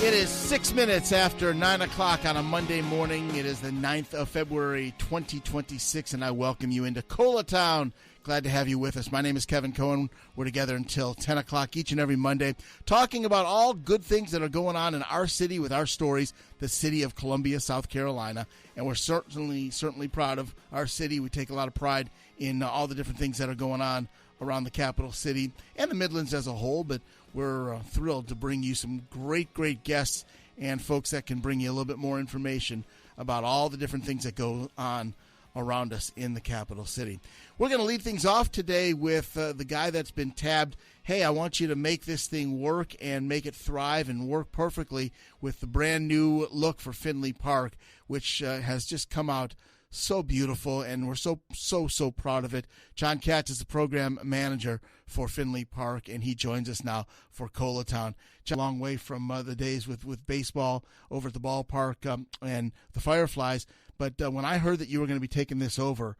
It is 6 minutes after 9 o'clock on a Monday morning. It is the 9th of February, 2026, and I welcome you into Colatown. Glad to have you with us. My name is Kevin Cohen. We're together until 10 o'clock each and every Monday, talking about all good things that are going on in our city with our stories, the city of Columbia, South Carolina. And we're certainly proud of our city. We take a lot of pride in all the different things that are going on around the capital city and the Midlands as a whole, but we're thrilled to bring you some great guests and folks that can bring you a little bit more information about all the different things that go on around us in the capital city. We're going to lead things off today with the guy that's been tabbed, hey, I want you to make this thing work and make it thrive and work perfectly with the brand new look for Finlay Park, which has just come out so beautiful, and we're so proud of it. John Katz is the program manager for Finlay Park, and he joins us now for Colatown. A long way from the days with baseball over at the ballpark and the Fireflies, but when I heard that you were going to be taking this over,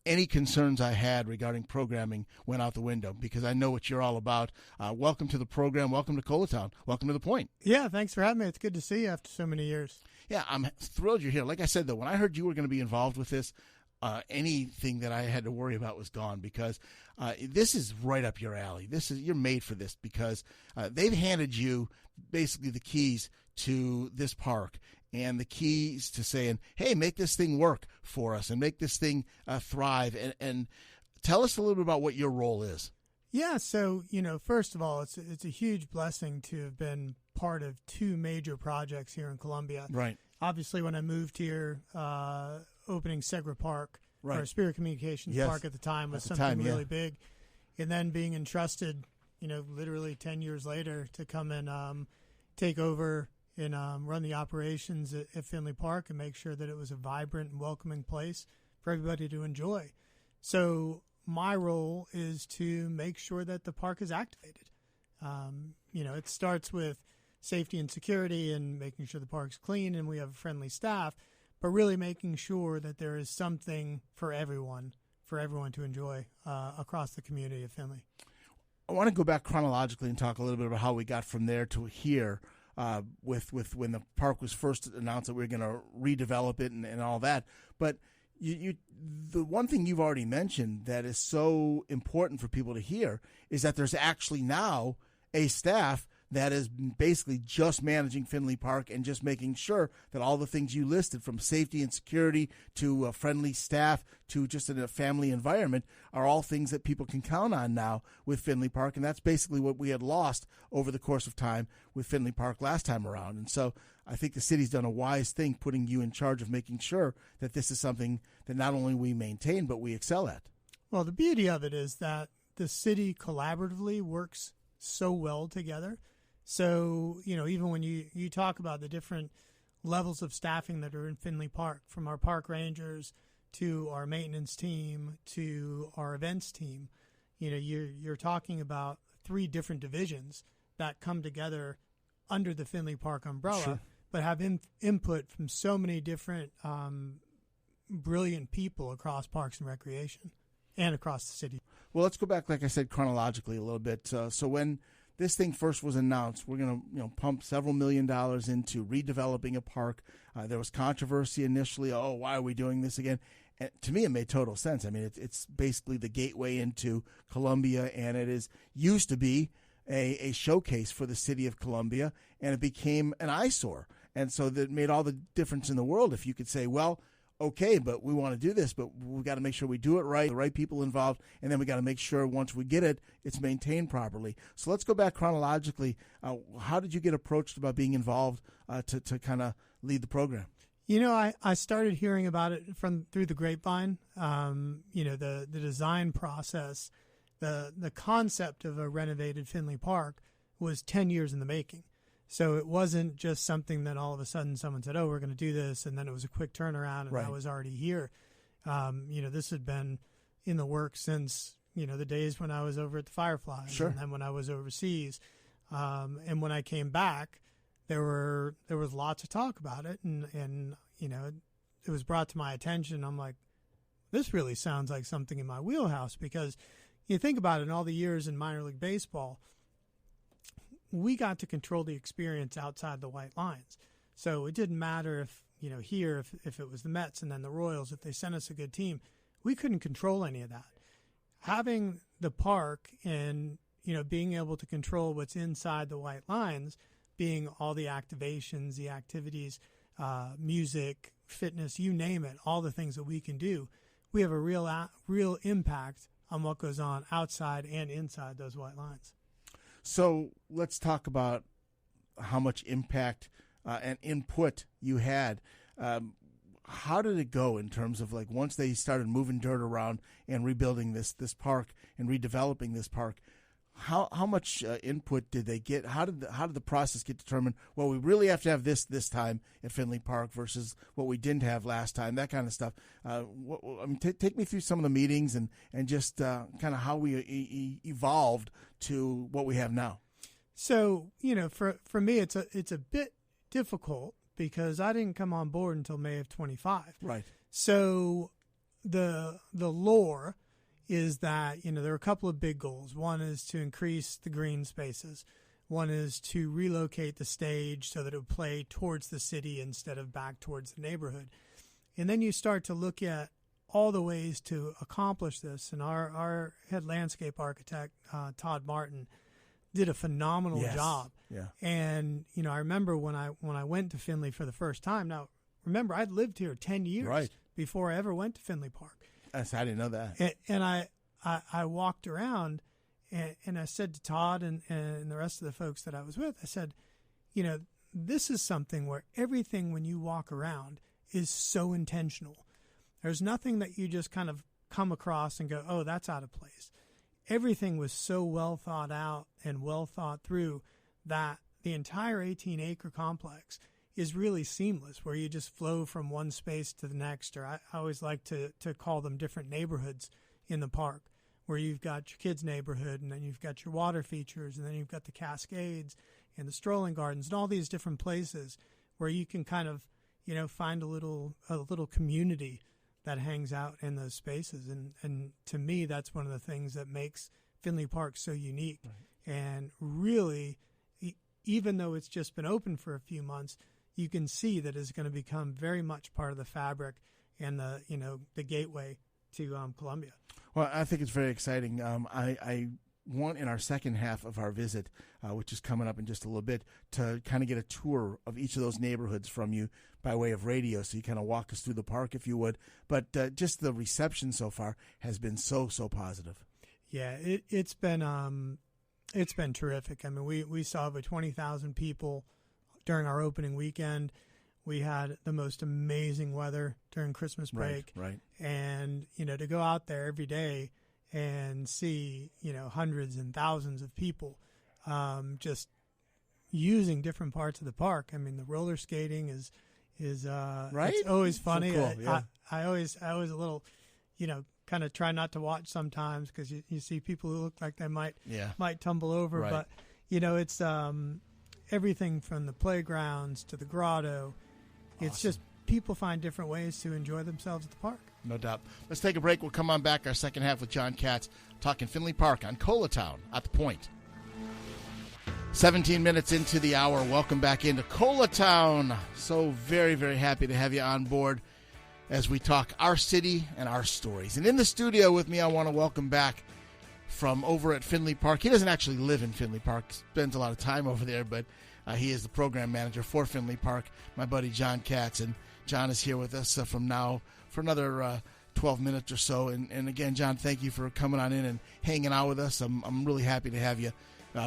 any concerns I had regarding programming went out the window because I know what you're all about. Welcome to the program. Welcome to Colatown. Welcome to The Point. Yeah, thanks for having me. It's good to see you after so many years. Yeah, I'm thrilled you're here. Like I said, though, when I heard you were going to be involved with this, anything that I had to worry about was gone because this is right up your alley. You're made for this because they've handed you basically the keys to this park and the keys to saying, hey, make this thing work for us and make this thing thrive. And tell us a little bit about what your role is. Yeah, so, first of all, it's a huge blessing to have been part of two major projects here in Columbia. Right. Obviously, when I moved here, opening Segra Park, right, or Spirit Communications Park at the time was something really big. And then being entrusted, literally 10 years later to come and take over and run the operations at Finlay Park and make sure that it was a vibrant and welcoming place for everybody to enjoy. So my role is to make sure that the park is activated. It starts with safety and security and making sure the park's clean and we have friendly staff, but really making sure that there is something for everyone to enjoy across the community of Finlay. I want to go back chronologically and talk a little bit about how we got from there to here with when the park was first announced that we were going to redevelop it and all that. But the one thing you've already mentioned that is so important for people to hear is that there's actually now a staff that is basically just managing Finlay Park and just making sure that all the things you listed, from safety and security to friendly staff to just in a family environment, are all things that people can count on now with Finlay Park. And that's basically what we had lost over the course of time with Finlay Park last time around. And so I think the city's done a wise thing putting you in charge of making sure that this is something that not only we maintain, but we excel at. Well, the beauty of it is that the city collaboratively works so well together. So, even when you talk about the different levels of staffing that are in Finlay Park, from our park rangers to our maintenance team to our events team, you're talking about three different divisions that come together under the Finlay Park umbrella, sure, but have input from so many different brilliant people across Parks and Recreation and across the city. Well, let's go back, like I said, chronologically a little bit. So when this thing first was announced, we're going to pump several $1 million into redeveloping a park. There was controversy initially. Oh, why are we doing this again? And to me, it made total sense. I mean, it's basically the gateway into Columbia, and it used to be a showcase for the city of Columbia, and it became an eyesore. And so that made all the difference in the world if you could say, well, okay, but we want to do this, but we've got to make sure we do it right, the right people involved, and then we got to make sure once we get it, it's maintained properly. So let's go back chronologically. How did you get approached about being involved to kind of lead the program? I started hearing about it through the grapevine. The design process, the concept of a renovated Finlay Park was 10 years in the making. So it wasn't just something that all of a sudden someone said, oh, we're going to do this, and then it was a quick turnaround, and I was already here. This had been in the works since, the days when I was over at the Fireflies, sure, and then when I was overseas. And when I came back, there was lots of talk about it, and it was brought to my attention. I'm like, this really sounds like something in my wheelhouse, because you think about it, in all the years in minor league baseball, we got to control the experience outside the white lines. So it didn't matter if, here, if it was the Mets and then the Royals, if they sent us a good team, we couldn't control any of that. Having the park and, being able to control what's inside the white lines, being all the activations, the activities, music, fitness, you name it, all the things that we can do, we have a real impact on what goes on outside and inside those white lines. So let's talk about how much impact and input you had. How did it go in terms of, like, once they started moving dirt around and rebuilding this park and redeveloping this park? How much input did they get? How did the process get determined? Well, we really have to have this time at Finlay Park versus what we didn't have last time. That kind of stuff. Take me through some of the meetings and just kind of how we evolved to what we have now. So for me, it's a bit difficult because I didn't come on board until May of 25. Right. So the lore is that, there are a couple of big goals. One is to increase the green spaces. One is to relocate the stage so that it would play towards the city instead of back towards the neighborhood. And then you start to look at all the ways to accomplish this. And our head landscape architect, Todd Martin, did a phenomenal job. Yeah. And, I remember when I went to Finlay for the first time. Now, remember, I'd lived here 10 years before I ever went to Finlay Park. I didn't know that. And I walked around and I said to Todd and the rest of the folks that I was with, I said, this is something where everything when you walk around is so intentional. There's nothing that you just kind of come across and go, oh, that's out of place. Everything was so well thought out and well thought through that the entire 18-acre complex is really seamless, where you just flow from one space to the next, or I always like to call them different neighborhoods in the park, where you've got your kids' neighborhood, and then you've got your water features, and then you've got the Cascades and the strolling gardens and all these different places where you can kind of, find a little community that hangs out in those spaces. And to me, that's one of the things that makes Finlay Park so unique. Right. And really, even though it's just been open for a few months, you can see that it's going to become very much part of the fabric and the gateway to Columbia. Well, I think it's very exciting. I want in our second half of our visit, which is coming up in just a little bit, to kind of get a tour of each of those neighborhoods from you by way of radio. So you kind of walk us through the park, if you would. But just the reception so far has been so positive. Yeah, it's been terrific. I mean, we saw over 20,000 people during our opening weekend. We had the most amazing weather during Christmas break. Right. And, to go out there every day and see, hundreds and thousands of people just using different parts of the park. I mean, the roller skating is right? It's always funny. So cool, yeah. I always a little, kind of try not to watch sometimes because you see people who look like they might tumble over. Right. But, it's everything from the playgrounds to the grotto. It's just people find different ways to enjoy themselves at the park. No doubt. Let's take a break. We'll come on back our second half with John Katz talking Finlay Park on Colatown at the Point. 17 minutes into the hour. Welcome back into Colatown. So very, very happy to have you on board as we talk our city and our stories. And in the studio with me, I want to welcome back from over at Finlay Park. He doesn't actually live in Finlay Park, spends a lot of time over there, but he is the program manager for Finlay Park, my buddy John Katz. And John is here with us from now for another 12 minutes or so. And again, John, thank you for coming on in and hanging out with us. I'm really happy to have you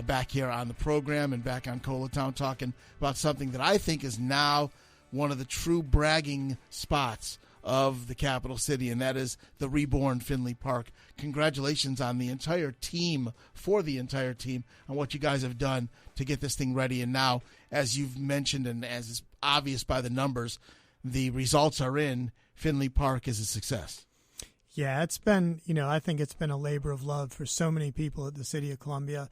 back here on the program and back on Colatown talking about something that I think is now one of the true bragging spots of the capital city, and that is the reborn Finlay Park. Congratulations on the entire team, on what you guys have done to get this thing ready. And now, as you've mentioned and as is obvious by the numbers, the results are in. Finlay Park is a success. Yeah, it's been, I think it's been a labor of love for so many people at the city of Columbia,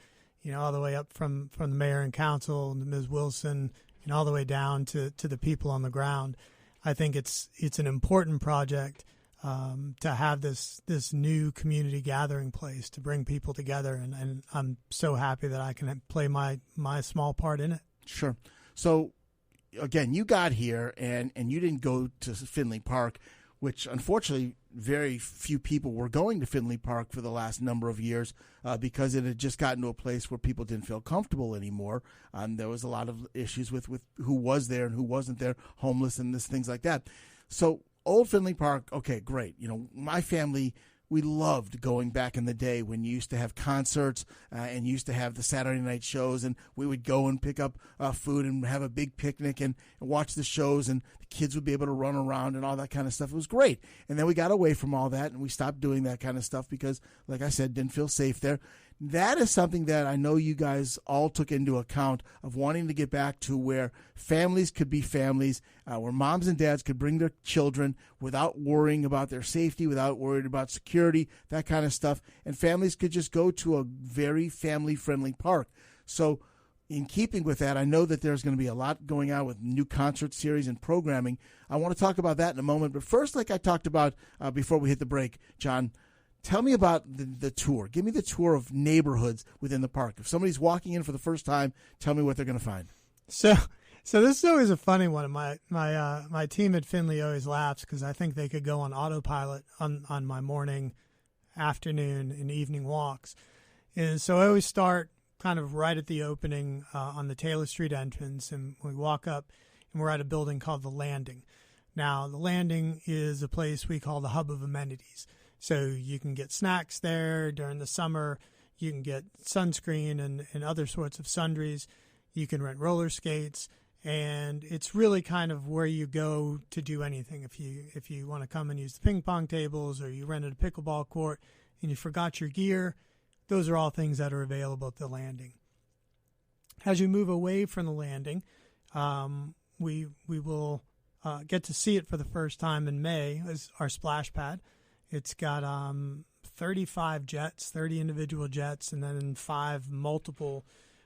all the way up from the mayor and council and Ms. Wilson, and all the way down to the people on the ground. I think it's an important project. to have this new community gathering place to bring people together, and I'm so happy that I can play my small part in it. Sure. So again, you got here and you didn't go to Finlay Park, which unfortunately very few people were going to Finlay Park for the last number of years because it had just gotten to a place where people didn't feel comfortable anymore. There was a lot of issues with who was there and who wasn't there, homeless and things like that. So old Finlay Park, okay, great. My family, we loved going back in the day when you used to have concerts and you used to have the Saturday night shows, and we would go and pick up food and have a big picnic and watch the shows, and the kids would be able to run around and all that kind of stuff. It was great. And then we got away from all that and we stopped doing that kind of stuff because, like I said, didn't feel safe there. That is something that I know you guys all took into account of wanting to get back to where families could be families, where moms and dads could bring their children without worrying about their safety, without worrying about security, that kind of stuff. And families could just go to a very family-friendly park. So in keeping with that, I know that there's going to be a lot going on with new concert series and programming. I want to talk about that in a moment. But first, like I talked about before we hit the break, John, tell me about the tour. Give me the tour of neighborhoods within the park. If somebody's walking in for the first time, tell me what they're going to find. So this is always a funny one. My team at Finlay always laughs because I think they could go on autopilot on my morning, afternoon, and evening walks. And so I always start kind of right at the opening on the Taylor Street entrance, and we walk up, and we're at a building called The Landing. Now, The Landing is a place we call the hub of amenities. So you can get snacks there during the summer. You can get sunscreen and other sorts of sundries. You can rent roller skates. And it's really kind of where you go to do anything. If you want to come and use the ping pong tables, or you rented a pickleball court and you forgot your gear, those are all things that are available at The Landing. As you move away from The Landing, we will get to see it for the first time in May as our splash pad. It's got 35 jets, 30 individual jets, and then 5 multiple,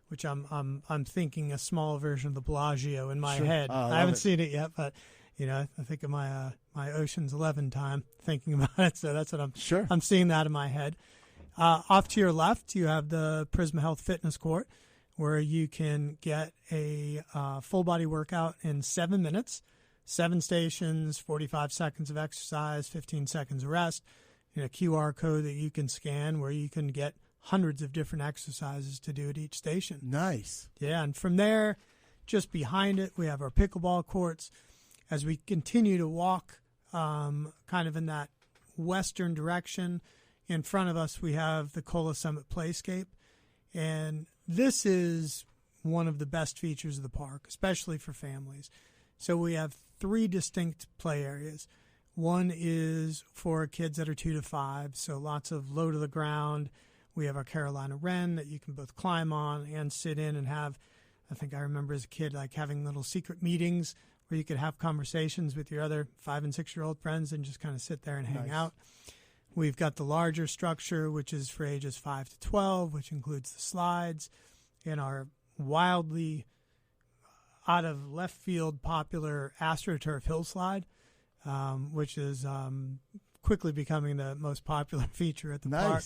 which I'm thinking a small version of the Bellagio in my head. I haven't seen it yet, but I think of my Ocean's 11 time thinking about it. So that's what I'm seeing that in my head. Off to your left, you have the Prisma Health Fitness Court, where you can get a full body workout in 7 minutes. 7 stations, 45 seconds of exercise, 15 seconds of rest, a QR code that you can scan where you can get hundreds of different exercises to do at each station. Nice. Yeah, and from there, just behind it, we have our pickleball courts. As we continue to walk kind of in that western direction, in front of us we have the Cola Summit Playscape. And this is one of the best features of the park, especially for families. So we have 3 distinct play areas. One is for kids that are 2 to 5, so lots of low to the ground. We have our Carolina Wren that you can both climb on and sit in and have. I think I remember as a kid like having little secret meetings where you could have conversations with your other 5 and 6-year-old friends and just kind of sit there and hang out. We've got the larger structure, which is for ages 5 to 12, which includes the slides, and our wildly out of left field popular AstroTurf hill slide, which is quickly becoming the most popular feature at the park.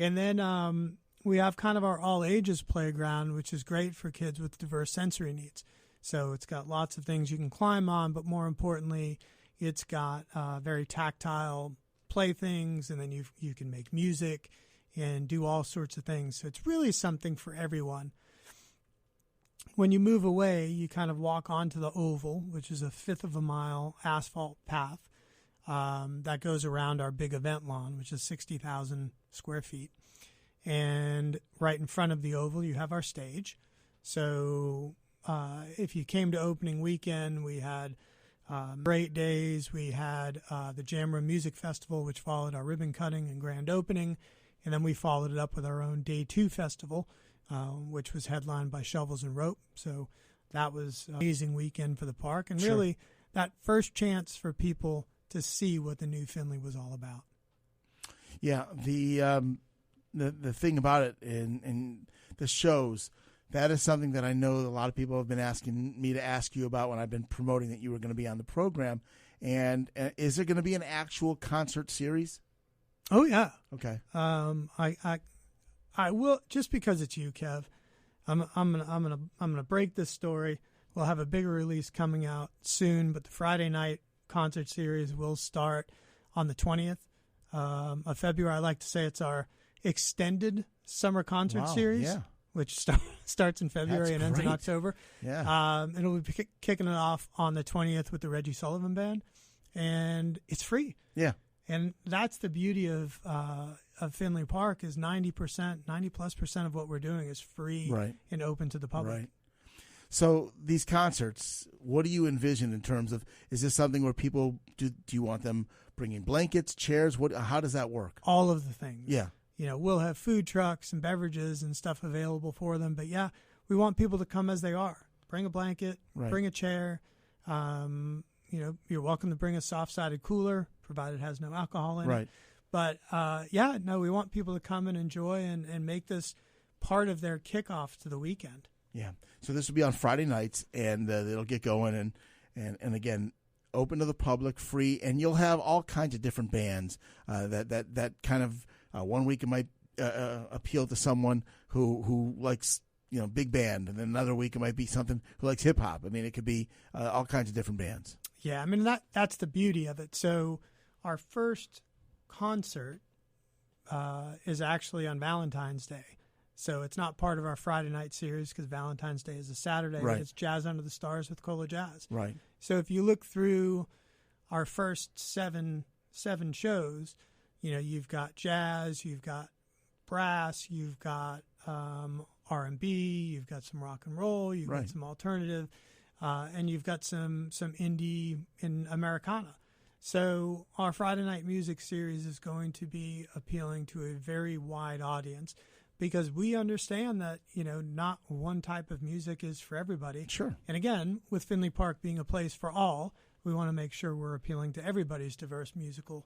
And then we have kind of our all ages playground, which is great for kids with diverse sensory needs. So it's got lots of things you can climb on, but more importantly, it's got very tactile playthings, and then you can make music and do all sorts of things. So it's really something for everyone. When you move away, you kind of walk onto the oval, which is a 1/5 of a mile asphalt path that goes around our big event lawn, which is 60,000 square feet. And right in front of the oval, you have our stage. So if you came to opening weekend, we had great days. We had the Jam Room Music Festival, which followed our ribbon cutting and grand opening. And then we followed it up with our own Day 2 festival, which was headlined by Shovels and Rope. So that was an amazing weekend for the park, and really that first chance for people to see what the new Finlay was all about. Yeah, the thing about it in the shows, that is something that I know a lot of people have been asking me to ask you about when I've been promoting that you were going to be on the program. And is there going to be an actual concert series? Oh yeah. Okay. I will, just because it's you, Kev. I'm gonna break this story. We'll have a bigger release coming out soon, but the Friday night concert series will start on the 20th of February. I like to say it's our extended summer concert series, which starts in February and ends in October. Yeah. And we'll be kicking it off on the 20th with the Reggie Sullivan Band, and it's free. Yeah. And that's the beauty of Finlay Park is 90+% of what we're doing is free and open to the public. Right. So these concerts, what do you envision in terms of, is this something where people, do you want them bringing blankets, chairs? How does that work? All of the things. Yeah. We'll have food trucks and beverages and stuff available for them. But yeah, we want people to come as they are. Bring a blanket, bring a chair. You're welcome to bring a soft-sided cooler, provided it has no alcohol in it. But we want people to come and enjoy and make this part of their kickoff to the weekend. Yeah. So this will be on Friday nights, and it'll get going, and again, open to the public, free, and you'll have all kinds of different bands that kind of one week it might appeal to someone who likes big band, and then another week it might be something who likes hip hop. I mean, it could be all kinds of different bands. Yeah, I mean that's the beauty of it. So our first concert is actually on Valentine's Day. So it's not part of our Friday night series because Valentine's Day is a Saturday. Right. It's Jazz Under the Stars with Cola Jazz. Right. So if you look through our first seven shows, you've got jazz, you've got brass, you've got R&B, you've got some rock and roll, you've got some alternative, and you've got some indie and Americana. So our Friday night music series is going to be appealing to a very wide audience, because we understand that, not one type of music is for everybody. Sure. And again, with Finlay Park being a place for all, we want to make sure we're appealing to everybody's diverse musical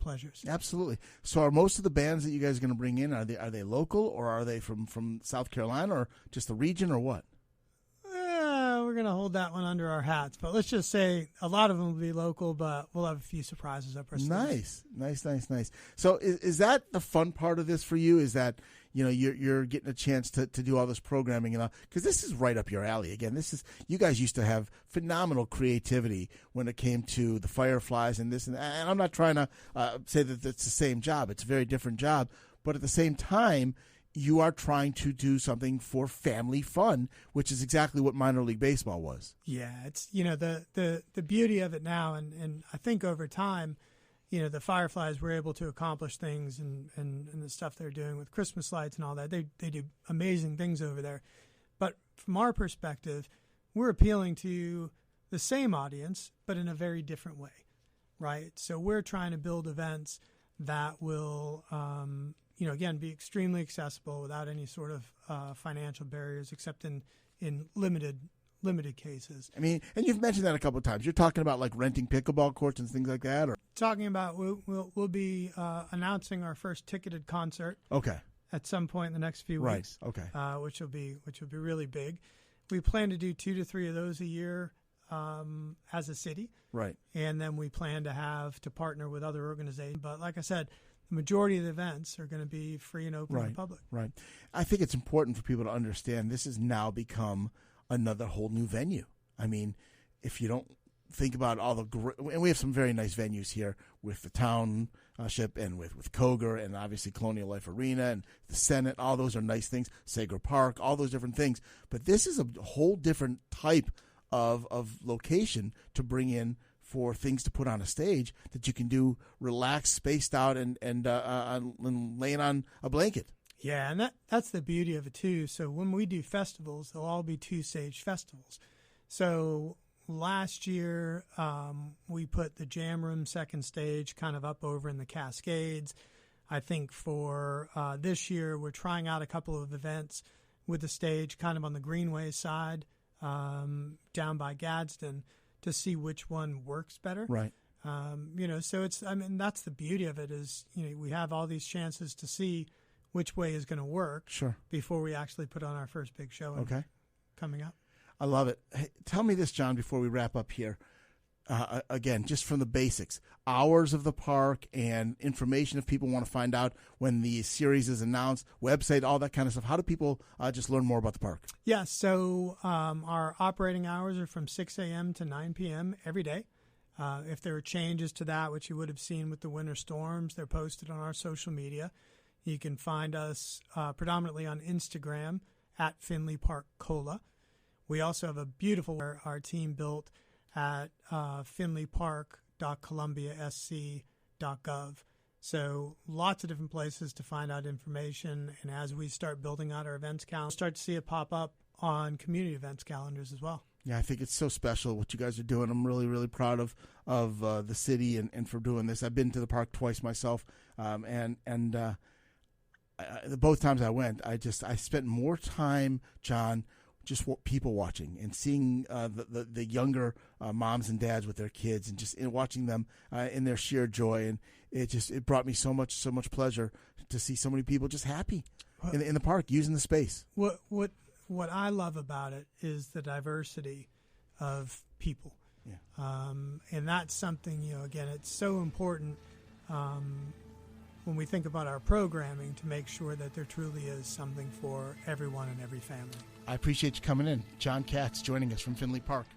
pleasures. Absolutely. So are most of the bands that you guys are going to bring in, are they local, or are they from South Carolina, or just the region, or what? We're going to hold that one under our hats, but let's just say a lot of them will be local, but we'll have a few surprises up our sleeves. Nice. So is that the fun part of this for you? Is that you're getting a chance to do all this programming and all, because this is right up your alley. Again, you guys used to have phenomenal creativity when it came to the Fireflies and this and that. And I'm not trying to say that it's the same job. It's a very different job, but at the same time, you are trying to do something for family fun, which is exactly what minor league baseball was. Yeah, it's the beauty of it now, and I think over time, the Fireflies were able to accomplish things and the stuff they're doing with Christmas lights and all that. They do amazing things over there. But from our perspective, we're appealing to the same audience, but in a very different way, right? So we're trying to build events that will again, be extremely accessible without any sort of financial barriers, except in limited cases. I mean, and you've mentioned that a couple of times. You're talking about like renting pickleball courts and things like that, or talking about we'll be announcing our first ticketed concert. Okay. At some point in the next few weeks. Right. Okay. Which will be really big. We plan to do 2 to 3 of those a year as a city. Right. And then we plan to partner with other organizations. But like I said, the majority of the events are going to be free and open to the public. Right. I think it's important for people to understand this has now become another whole new venue. I mean, if you don't think about all the and we have some very nice venues here with the township and with Koger and obviously Colonial Life Arena and the Senate. All those are nice things. Sager Park, all those different things. But this is a whole different type of location to bring in for things to put on a stage that you can do relaxed, spaced out, and laying on a blanket. Yeah, and that's the beauty of it too. So when we do festivals, they'll all be 2-stage festivals. So last year we put the Jam Room second stage kind of up over in the Cascades. I think for this year we're trying out a couple of events with the stage kind of on the Greenway side down by Gadsden, to see which one works better. Right. So that's the beauty of it is, we have all these chances to see which way is going to work. Sure. Before we actually put on our first big show. Okay. Coming up. I love it. Hey, tell me this, John, before we wrap up here. again, just from the basics, hours of the park and information if people want to find out when the series is announced, website, all that kind of stuff. How do people just learn more about the park? Yeah, so our operating hours are from 6 a.m. to 9 p.m. every day. If there are changes to that, which you would have seen with the winter storms, they're posted on our social media. You can find us predominantly on Instagram at Finlay Park Cola. We also have a beautiful our team built at finlaypark.columbiasc.gov. So lots of different places to find out information. And as we start building out our events calendar, start to see it pop up on community events calendars as well. Yeah, I think it's so special what you guys are doing. I'm really, really proud of the city and for doing this. I've been to the park twice myself, both times I went, I spent more time, John, just people watching and seeing the younger moms and dads with their kids and just watching them in their sheer joy. And it brought me so much pleasure to see so many people just happy in the park using the space. What I love about it is the diversity of people. Yeah. And that's something, again, it's so important when we think about our programming to make sure that there truly is something for everyone and every family. I appreciate you coming in. John Katz joining us from Finlay Park.